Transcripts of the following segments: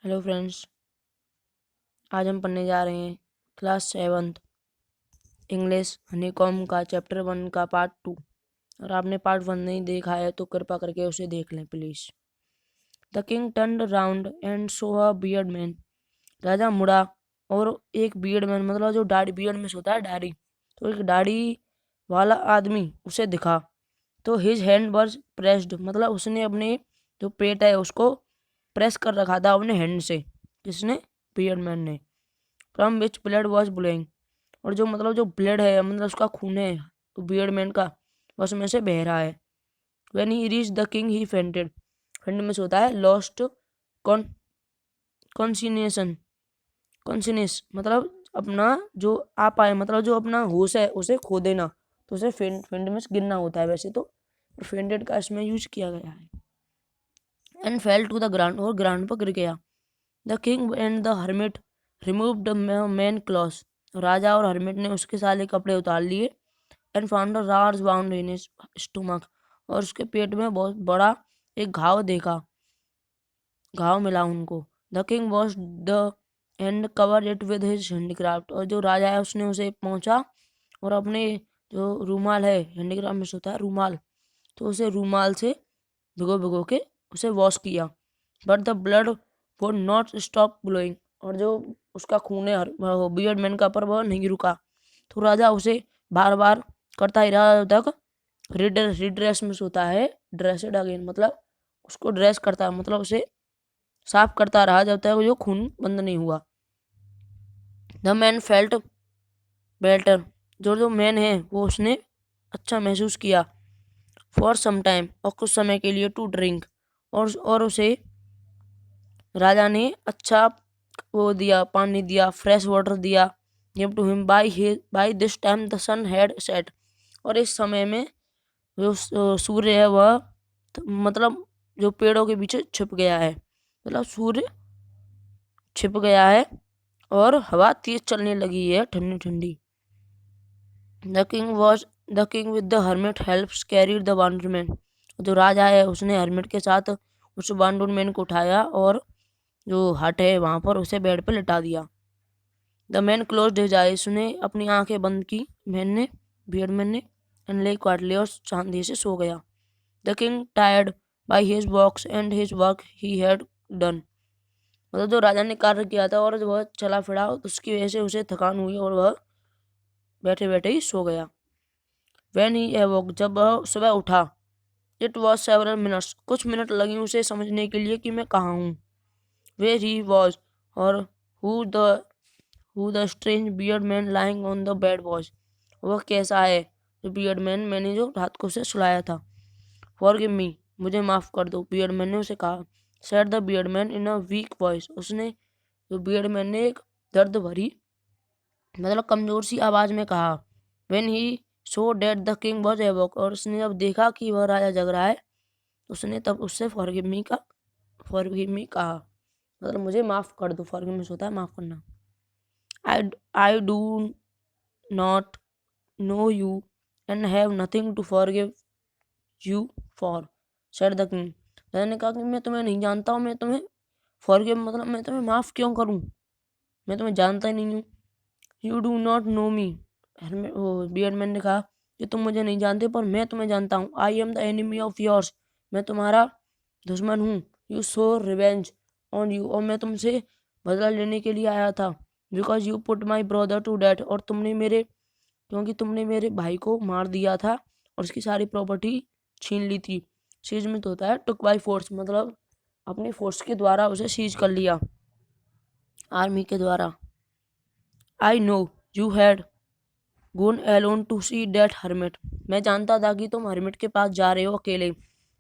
Hello friends. आज हम पढ़ने जा रहे हैं क्लास 7th इंग्लिश हनीकॉम का चैप्टर 1 का पार्ट 2। और आपने पार्ट 1 नहीं देखा है तो कृपया करके उसे देख लें please. The king turned round and saw a beard man. राजा मुड़ा और एक बियर्ड मैन मतलब जो दाढ़ी बियर्ड में होता है दाढ़ी, तो एक दाढ़ी वाला आदमी उसे दिखा। तो हिज हैंड वॉज प्रेस्ड मतलब उसने अपने जो पेट है उसको प्रेस कर रखा था अपने हैंड से। किसने? बियर्ड मैन ने। From which blood was blowing, और जो मतलब जो ब्लड है मतलब उसका खून है तो बियर्ड मैन का उसमें से बह रहा है। When he reach the king he fainted. फेंट में से होता है लॉस्ट कॉन कॉन्सिनेशन कॉन्सिनेस मतलब अपना जो आ पाए मतलब जो अपना होश है उसे खो देना, तो उसे फेंट फेंट में गिरना होता है वैसे तो, फेंटेड का इसमें यूज किया गया है। And fell to the ground, और ग्राउंड पर गिर गया। The king and the hermit remove the man cloth, राजा और हर्मिट ने उसके सारे कपड़े उतार लिए। And found a large wound in his stomach, और उसके पेट में बहुत बड़ा एक घाव देखा, घाव मिला उनको। The king wash the end cover it with his handicraft, और जो राजा है उसने उसे पहुंचा और अपने जो रूमाल है, हैंडीक्राफ्ट में से होता है रूमाल, तो उसे रूमाल से भिगो भिगो के उसे वॉश किया। But the blood would not stop blowing, और जो उसका खून है बियर्ड मैन का पर वह नहीं रुका। तो राजा उसे बार बार करता ही रहा जब तक रिड्रेस में होता है ड्रेसड अगेन मतलब उसको ड्रेस करता है मतलब उसे साफ करता रहा जब तक जो खून बंद नहीं हुआ। द मैन फेल्ट बेटर, जो जो मैन है वो उसने अच्छा महसूस किया। फॉर सम टाइम, और कुछ समय के लिए, टू ड्रिंक, और उसे राजा ने अच्छा वो दिया, पानी दिया, फ्रेश वाटर दिया। Give to him by this time the sun had set, और इस समय में जो सूर्य है वह मतलब जो पेड़ों के पीछे छिप गया है, मतलब सूर्य छिप गया है और हवा तेज चलने लगी है ठंडी ठंडी। The king with the hermit helps carried the wander man, जो राजा है उसने हर्मिट के साथ उस वांडर मैन को उठाया और जो हट है वहां पर उसे बेड पे लिटा दिया। The man closed his eyes, उसने अपनी आंखें बंद की, मैन ने बियर्ड मैन ने, एंड ले क्वाइटली, और शांति से सो गया। The king tired by his walks and his work he had done, मतलब जो राजा ने कार्य किया था और वह चला फिरा उसकी वजह से उसे थकान हुई और वह बैठे बैठे ही सो गया। व्हेन ही अवोक, जब वह सुबह उठा, इट वॉज सेवरल मिनट्स, कुछ मिनट लगी उसे समझने के लिए कि मैं कहाँ हूँ। वेयर ही वॉज, और who the strange beard man lying on the bed was, वह कैसा है जो बियर्ड मैन मैंने जो रात को उसे सुलाया था। फॉरगिव मी, मुझे माफ़ कर दो, बियर्ड मैन ने उसे कहा। Said the beard man in a week voice, उसने जो बियर्ड मैन ने एक दर्द भरी मतलब कमजोर सी आवाज में कहा। When he saw that the king was awoke, और उसने जब देखा कि वह राजा जग रहा है उसने तब उससे फॉरगिव मी कहा, मतलब मुझे माफ़ कर दो। फॉरगिवनेस होता है माफ़ करना। I do not know you and have nothing to forgive you for, said the king. राजा ने कहा कि मैं तुम्हें नहीं जानता हूँ, मैं तुम्हें फॉरगिव मतलब मैं तुम्हें माफ़ क्यों करूँ, मैं तुम्हें जानता ही नहीं हूँ। You do not no me, beard man ने कहा कि तुम मुझे नहीं जानते पर मैं तुम्हें जानता हूँ। I am the enemy of yours, मैं तुम्हारा दुश्मन हूँ। You so revenge on you, और मैं तुमसे बदला लेने के लिए आया था। Because you put my brother to death, और क्योंकि तुमने मेरे भाई को मार दिया था और उसकी सारी प्रॉपर्टी छीन ली थी। सीज में तो होता है टुक बाई फोर्स, मतलब अपनी फोर्स के द्वारा उसे सीज कर लिया, आर्मी के द्वारा। I know you had gone alone to see that hermit, मैं जानता था कि तुम हर्मिट के पास जा रहे हो अकेले।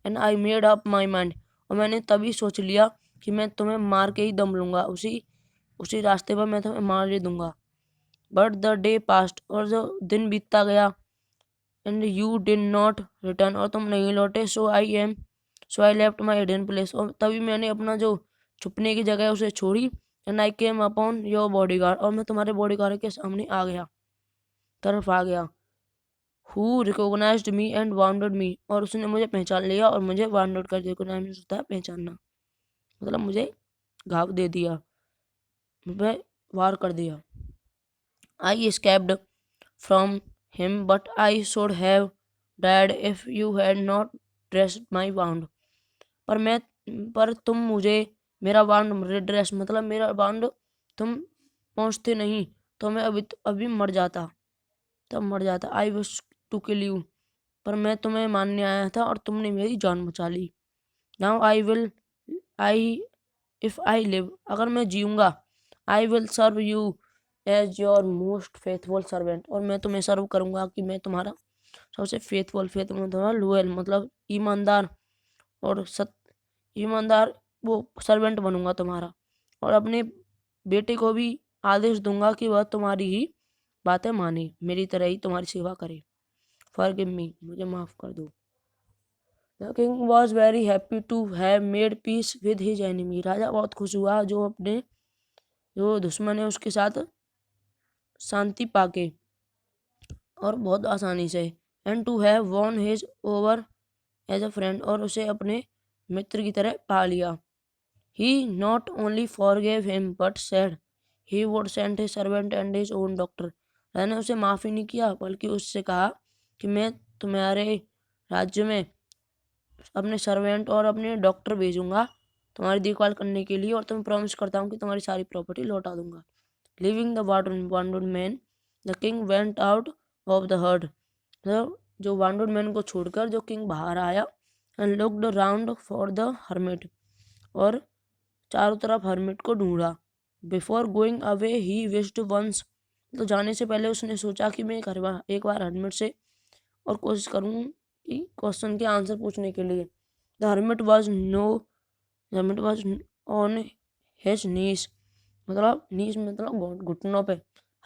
And I made up my mind, और मैंने तभी सोच लिया कि मैं तुम्हें मार के ही दम लूँगा, उसी उसी रास्ते पर मैं तुम्हें मार ही दूंगा। बट द डे पास्ट, और जो दिन बीतता गया, and you did not return, और तुम नहीं लौटे। So I left my hidden place, और तभी मैंने अपना जो छुपने की जगह है उसे छोड़ी। And I came upon your bodyguard, और मैं तुम्हारे बॉडीगार्ड के सामने आ गया, तरफ आ गया। Who recognised me and wounded me, और उसने मुझे पहचान लिया और मुझे वाउंडेड कर दिया। रिकॉग्नाइज होता है पहचानना, मतलब मुझे घाव दे दिया, वह वार कर दिया। आई escaped from him, but I should have died if you had not dressed my wound. पर मैं पर तुम मुझे मेरा वाउंड ड्रेस मतलब मेरा वाउंड तुम पहुंचते नहीं तो मैं अभी मर जाता, तब मर जाता। I wish to kill you, पर मैं तुम्हें मारने आया था और तुमने मेरी जान बचा ली। Now I if I live, अगर मैं जीऊंगा, I will serve you as your most faithful servant, और मैं तुम्हें सर्व करूंगा कि मैं तुम्हारा सबसे फेथफुल मतलब लोयल मतलब ईमानदार और ईमानदार वो सर्वेंट बनूंगा तुम्हारा, और अपने बेटे को भी आदेश दूंगा कि वह तुम्हारी ही बातें माने, मेरी तरह ही तुम्हारी सेवा करे। फॉरगिव मी, मुझे माफ कर दो। The king was very happy to have made peace with his enemy. राजा बहुत खुश हुआ जो दुश्मन है उसके साथ शांति पाके और बहुत आसानी से। And to have won his over as a friend, और उसे अपने मित्र की तरह पा लिया। He not only forgave him but said he would send his servant and his own doctor. राजा ने उसे माफ ही नहीं किया बल्कि उससे कहा कि मैं तुम्हारे राज्य में अपने सर्वेंट और अपने डॉक्टर भेजूंगा तुम्हारी देखभाल करने के लिए, और तुम्हें प्रॉमिस करता हूँ कि तुम्हारी सारी प्रॉपर्टी लौटा दूंगा। Living the वांडेड man, the king went out of the heard. तो जो वांडेड मैन को छोड़कर जो किंग बाहर आया and looked round for the hermit, और चारों तरफ हर्मिट को ढूंढा। Before going away he wished once, तो जाने से पहले उसने सोचा कि मैं एक बार हर्मिट से और कोशिश करूँ क्वेश्चन के आंसर पूछने के लिए। The hermit was on his knees, मतलब नीज मतलब घुटनों पे।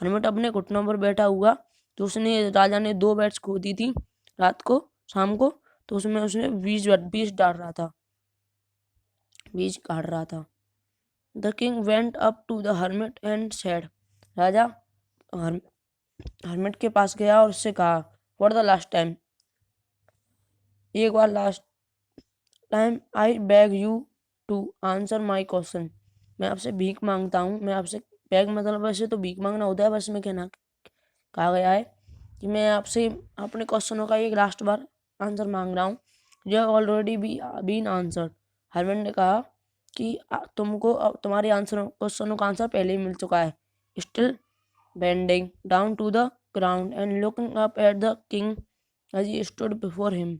हर्मिट अपने घुटनों पर बैठा हुआ, तो उसने राजा ने 2 बैट्स खो दी थी रात को शाम को, तो उसमें उसने बीज डाल रहा था, बीज काट रहा था। The king went up to the hermit and said, राजा हर्मिट के पास गया और उससे कहा, फॉर द लास्ट टाइम, एक बार last time, I beg you to answer my question, मैं आपसे भीख मांगता हूँ। मैं आपसे बेग मतलब वैसे तो भीख मांगना होता है, बस में कहना कहा गया है कि मैं आपसे अपने क्वेश्चनों का एक लास्ट बार आंसर मांग रहा हूँ। जो ऑलरेडी बीन आंसर्ड, हरमन ने कहा कि तुमको तुम्हारे क्वेश्चनों का आंसर पहले ही मिल चुका है। Still bending down to the ground and looking up at the king as he stood before him,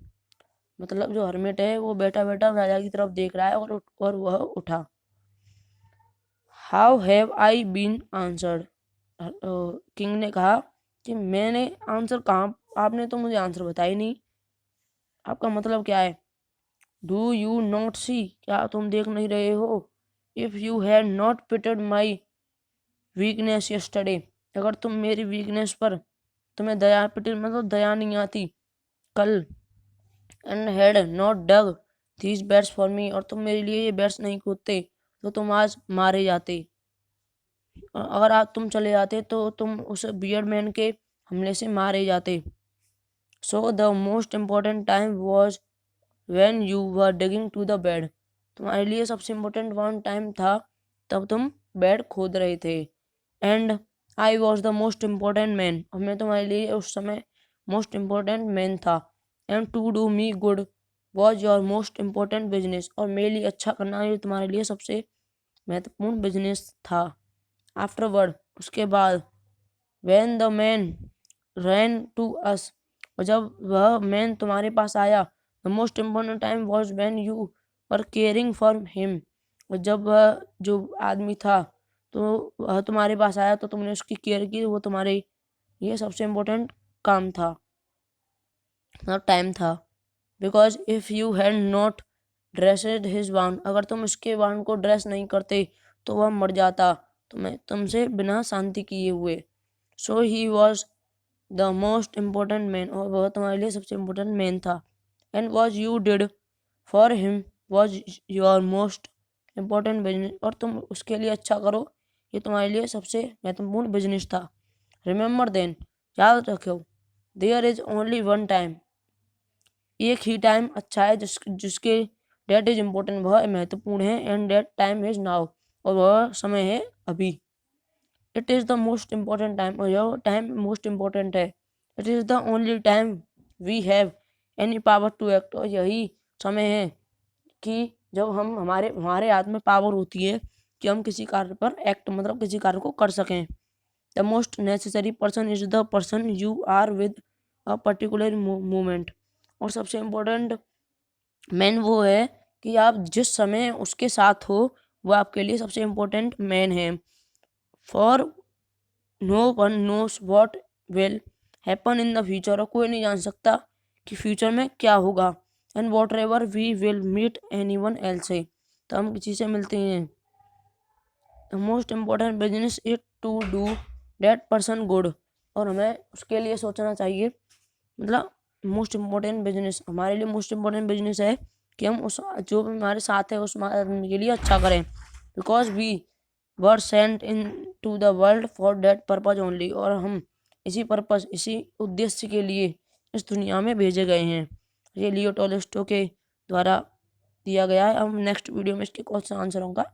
मतलब जो हर्मिट है वो बैठा बैठा राजा की तरफ देख रहा है और वह उठा। How have I been answered, king ने कहा कि मैंने आंसर कहाँ, आपने तो मुझे आंसर बताया ही नहीं, आपका मतलब क्या है। डू यू नॉट सी, क्या तुम देख नहीं रहे हो। If you had not pitted my weakness yesterday, अगर तुम मेरी वीकनेस पर तुम्हें दया पिटे मतलब दया नहीं आती कल, and had not dug these beds for me, और तुम मेरे लिए ये बैट्स नहीं कूदते तो तुम आज मारे जाते। अगर आज तुम चले जाते तो तुम उस बियर्ड मैन के हमले से मारे जाते। So the most important time was when you were digging to the bed, तुम्हारे लिए सबसे इम्पोर्टेंट वन टाइम था तब तुम बेड खोद रहे थे। And I was the most important man, और मैं तुम्हारे लिए उस समय मोस्ट इम्पोर्टेंट मैन था। And to do me good was your most important business, और मेरे लिए अच्छा करना ये तुम्हारे लिए सबसे महत्वपूर्ण बिजनेस था। आफ्टरवर्ड, उसके बाद, when the man ran to us, और जब वह मैन तुम्हारे पास आया, the most important time was when you were caring for him, और जब वह जो आदमी था तो वह तुम्हारे पास आया तो तुमने उसकी केयर की, वो तुम्हारे ये सबसे इम्पोर्टेंट काम था, टाइम था। Because if you had not dressed his wound, अगर तुम उसके वाउंड को ड्रेस नहीं करते तो वह मर जाता तुम्हें तुमसे बिना शांति किए हुए। So he was the most important man, और वह तुम्हारे लिए सबसे इम्पोर्टेंट मैन था। And was you did for him was your most important business, और तुम उसके लिए अच्छा करो ये तुम्हारे लिए सबसे महत्वपूर्ण बिजनेस था। रिमेंबर देन, याद रखो, there is only one time, एक ही टाइम अच्छा है जिसके डेट इज इम्पोर्टेंट, वह महत्वपूर्ण है। And that time is now, और वह समय है अभी। It is the most important time, और यह टाइम मोस्ट इम्पोर्टेंट है। It is the only time we have any power to act, और यही समय है कि जब हम हमारे हाथ में पावर होती है कि हम किसी कार्य पर एक्ट मतलब किसी कार्य को कर सकें। The most necessary person is the person you are with a particular moment, और सबसे इम्पोर्टेंट मैन वो है कि आप जिस समय उसके साथ हो वो आपके लिए सबसे इम्पोर्टेंट मैन है। For no one knows what will happen in the future, और कोई नहीं जान सकता कि फ्यूचर में क्या होगा। And what ever we will meet any one else है, तो हम किसी से मिलते हैं। The most important business is to do that person good, और हमें उसके लिए सोचना चाहिए। मतलब मोस्ट इम्पोर्टेंट बिजनेस, हमारे लिए मोस्ट इम्पोर्टेंट बिजनेस है कि हम उस जो भी हमारे साथ है उस आदमी के लिए अच्छा करें। Because we were sent into the world for that purpose only, और हम इसी पर्पज इसी उद्देश्य के लिए इस दुनिया में भेजे गए हैं। ये लियो टॉल्स्टॉय के द्वारा दिया गया है। हम नेक्स्ट वीडियो में इसके क्वेश्चन आंसर होगा।